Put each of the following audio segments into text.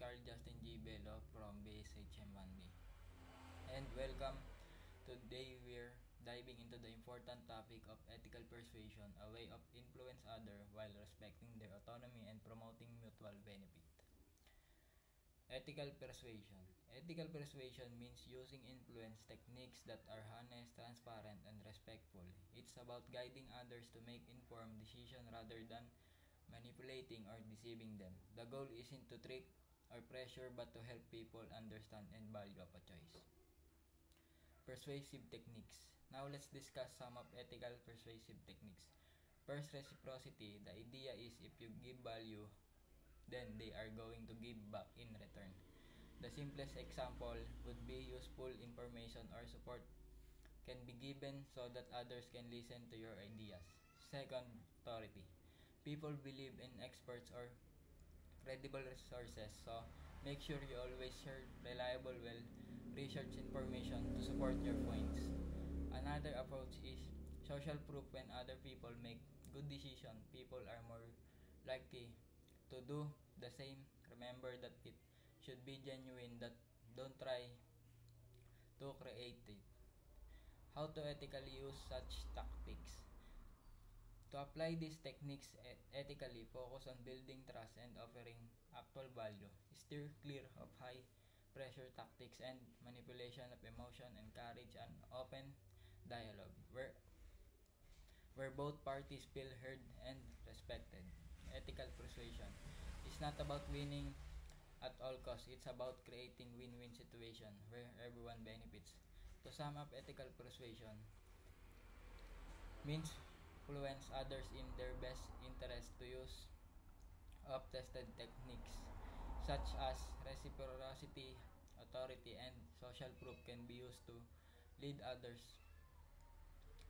Carl Justin G. Bello from BSHM1B. And welcome. Today we're diving into the important topic of ethical persuasion, a way of influence others while respecting their autonomy and promoting mutual benefit. Ethical persuasion. Ethical persuasion means using influence techniques that are honest, transparent, and respectful. It's about guiding others to make informed decisions rather than manipulating or deceiving them. The goal isn't to trick or pressure but to help people understand and value of a choice. Persuasive techniques. Now let's discuss some of ethical persuasive techniques. First, reciprocity. The idea is if you give value, then they are going to give back in return. The simplest example would be useful information or support can be given so that others can listen to your ideas. Second, authority. People believe in experts or credible resources, so make sure you always share reliable, well-researched information to support your points. Another approach is social proof. When other people make good decisions, people are more likely to do the same. Remember that it should be genuine, that don't try to create it. How to ethically use such tactics. To apply these techniques ethically, focus on building trust and offering actual value. Steer clear of high pressure tactics and manipulation of emotion. Encourage an open dialogue where both parties feel heard and respected. Ethical persuasion is not about winning at all costs. It's about creating win-win situation where everyone benefits. To sum up, ethical persuasion means influence others in their best interest to use of tested techniques such as reciprocity, authority, and social proof can be used to lead others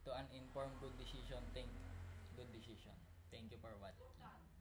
to an informed good decision. Thank you for watching.